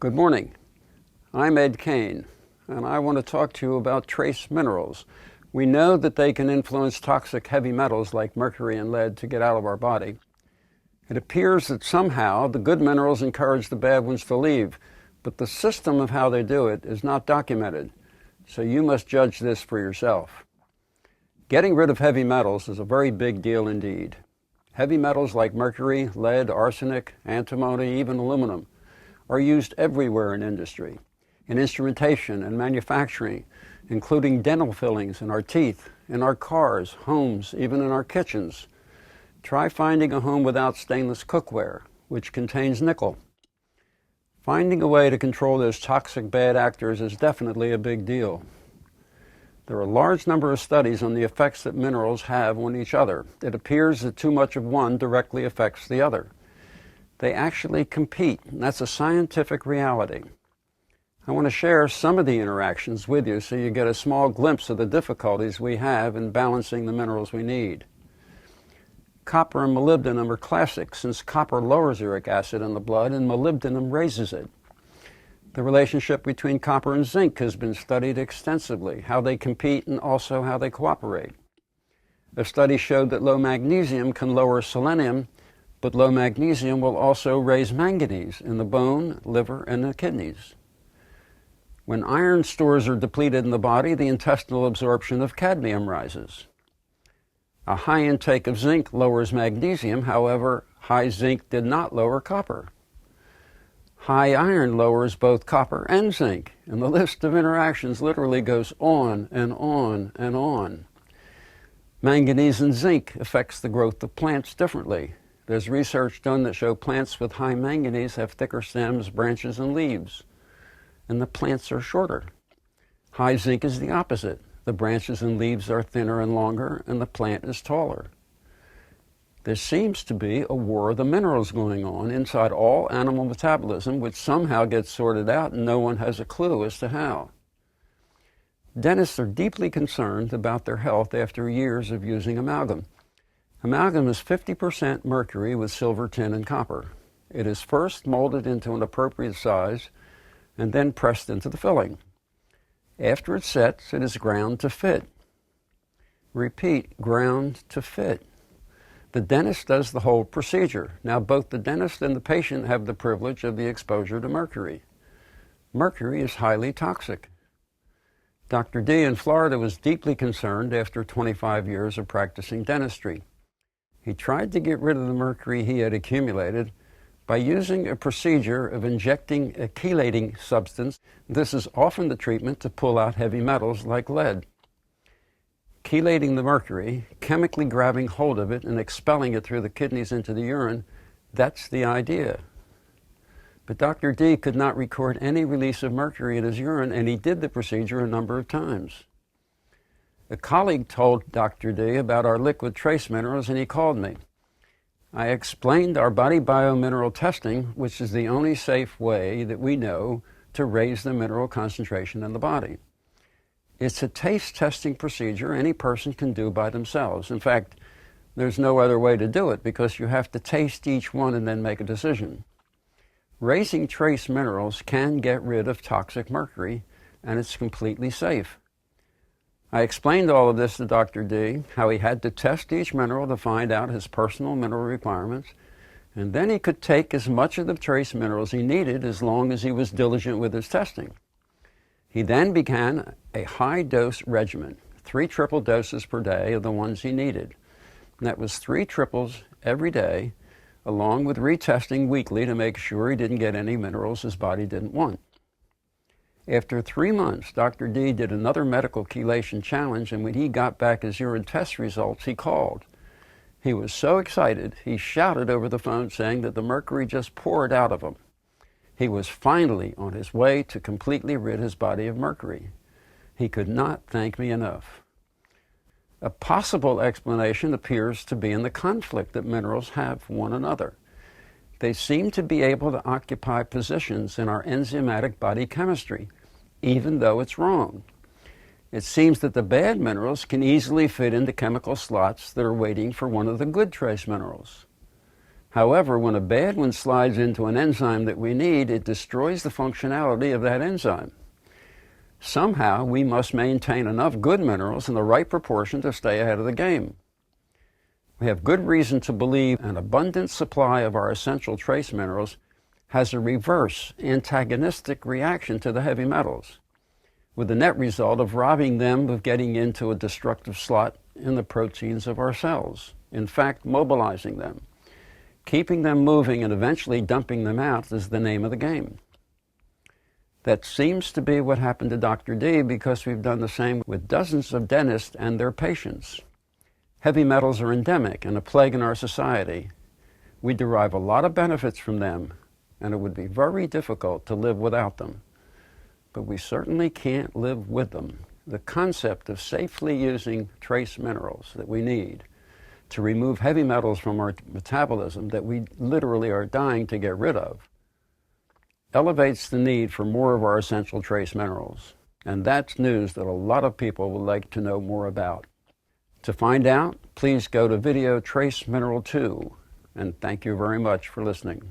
Good morning. I'm Ed Kane, and I want to talk to you about trace minerals. We know that they can influence toxic heavy metals like mercury and lead to get out of our body. It appears that somehow the good minerals encourage the bad ones to leave, but the system of how they do it is not documented, so you must judge this for yourself. Getting rid of heavy metals is a very big deal indeed. Heavy metals like mercury, lead, arsenic, antimony, even aluminum are used everywhere in industry, in instrumentation and manufacturing, including dental fillings in our teeth, in our cars, homes, even in our kitchens. Try finding a home without stainless cookware, which contains nickel. Finding a way to control those toxic bad actors is definitely a big deal. There are a large number of studies on the effects that minerals have on each other. It appears that too much of one directly affects the other. They actually compete, and that's a scientific reality. I want to share some of the interactions with you so you get a small glimpse of the difficulties we have in balancing the minerals we need. Copper and molybdenum are classic since copper lowers uric acid in the blood and molybdenum raises it. The relationship between copper and zinc has been studied extensively, how they compete and also how they cooperate. A study showed that low magnesium can lower selenium, but low magnesium will also raise manganese in the bone, liver, and the kidneys. When iron stores are depleted in the body, the intestinal absorption of cadmium rises. A high intake of zinc lowers magnesium, however, high zinc did not lower copper. High iron lowers both copper and zinc, and the list of interactions literally goes on and on and on. Manganese and zinc affects the growth of plants differently. There's research done that show plants with high manganese have thicker stems, branches, and leaves, and the plants are shorter. High zinc is the opposite. The branches and leaves are thinner and longer, and the plant is taller. There seems to be a war of the minerals going on inside all animal metabolism, which somehow gets sorted out and no one has a clue as to how. Dentists are deeply concerned about their health after years of using amalgam. Amalgam is 50% mercury with silver, tin, and copper. It is first molded into an appropriate size and then pressed into the filling. After it sets, it is ground to fit. Repeat, ground to fit. The dentist does the whole procedure. Now, both the dentist and the patient have the privilege of the exposure to mercury. Mercury is highly toxic. Dr. D in Florida was deeply concerned after 25 years of practicing dentistry. He tried to get rid of the mercury he had accumulated by using a procedure of injecting a chelating substance. This is often the treatment to pull out heavy metals like lead. Chelating the mercury, chemically grabbing hold of it and expelling it through the kidneys into the urine, that's the idea. But Dr. D could not record any release of mercury in his urine, and he did the procedure a number of times. A colleague told Dr. D about our liquid trace minerals, and he called me. I explained our BodyBio mineral testing, which is the only safe way that we know to raise the mineral concentration in the body. It's a taste testing procedure any person can do by themselves. In fact, there's no other way to do it because you have to taste each one and then make a decision. Raising trace minerals can get rid of toxic mercury, and it's completely safe. I explained all of this to Dr. D, how he had to test each mineral to find out his personal mineral requirements, and then he could take as much of the trace minerals he needed as long as he was diligent with his testing. He then began a high-dose regimen, 3 triple doses per day of the ones he needed. And that was 3 triples every day, along with retesting weekly to make sure he didn't get any minerals his body didn't want. After 3 months, Dr. D did another medical chelation challenge, and when he got back his urine test results, he called. He was so excited, he shouted over the phone saying that the mercury just poured out of him. He was finally on his way to completely rid his body of mercury. He could not thank me enough. A possible explanation appears to be in the conflict that minerals have with one another. They seem to be able to occupy positions in our enzymatic body chemistry, even though it's wrong. It seems that the bad minerals can easily fit into chemical slots that are waiting for one of the good trace minerals. However, when a bad one slides into an enzyme that we need, it destroys the functionality of that enzyme. Somehow, we must maintain enough good minerals in the right proportion to stay ahead of the game. We have good reason to believe an abundant supply of our essential trace minerals has a reverse antagonistic reaction to the heavy metals, with the net result of robbing them of getting into a destructive slot in the proteins of our cells, in fact, mobilizing them. Keeping them moving and eventually dumping them out is the name of the game. That seems to be what happened to Dr. D, because we've done the same with dozens of dentists and their patients. Heavy metals are endemic and a plague in our society. We derive a lot of benefits from them, and it would be very difficult to live without them. But we certainly can't live with them. The concept of safely using trace minerals that we need to remove heavy metals from our metabolism that we literally are dying to get rid of elevates the need for more of our essential trace minerals. And that's news that a lot of people would like to know more about. To find out, please go to video Trace Mineral 2, and thank you very much for listening.